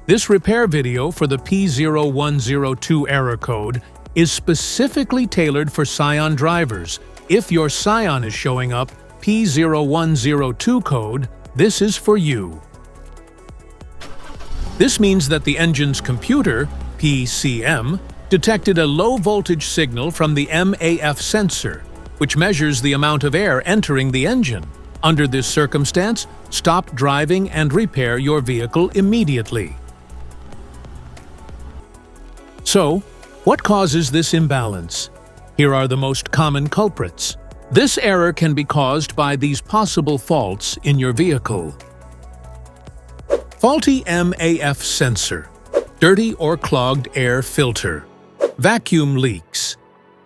This repair video for the P0102 error code is specifically tailored for Scion drivers. If your Scion is showing up P0102 code, this is for you. This means that the engine's computer, PCM, detected a low-voltage signal from the MAF sensor, which measures the amount of air entering the engine. Under this circumstance, stop driving and repair your vehicle immediately. So, what causes this imbalance? Here are the most common culprits. This error can be caused by these possible faults in your vehicle. Faulty MAF sensor, dirty or clogged air filter, vacuum leaks,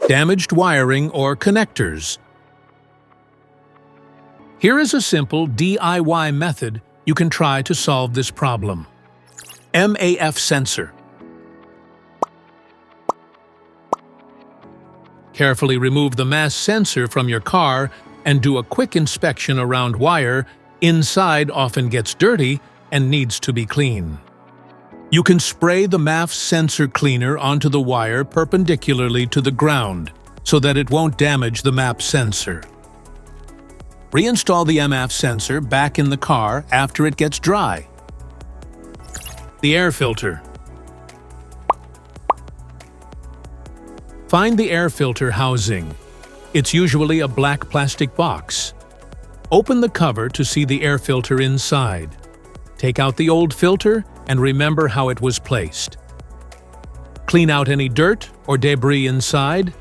damaged wiring or connectors. Here is a simple DIY method you can try to solve this problem. MAF sensor. Carefully remove the MAF sensor from your car and do a quick inspection around wire. Inside often gets dirty and needs to be clean. You can spray the MAF sensor cleaner onto the wire perpendicularly to the ground so that it won't damage the MAF sensor. Reinstall the MAF sensor back in the car after it gets dry. The air filter. Find the air filter housing. It's usually a black plastic box. Open the cover to see the air filter inside. Take out the old filter and remember how it was placed. Clean out any dirt or debris inside.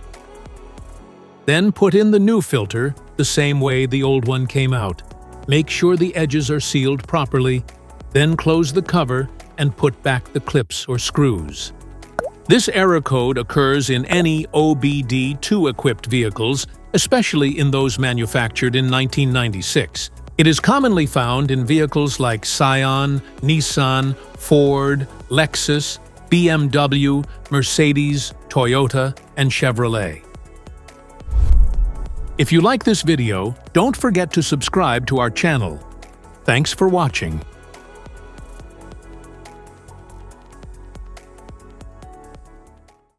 Then put in the new filter the same way the old one came out. Make sure the edges are sealed properly, then close the cover and put back the clips or screws. This error code occurs in any OBD2 equipped vehicles, especially in those manufactured in 1996. It is commonly found in vehicles like Scion, Nissan, Ford, Lexus, BMW, Mercedes, Toyota, and Chevrolet. If you like this video, don't forget to subscribe to our channel. Thanks for watching.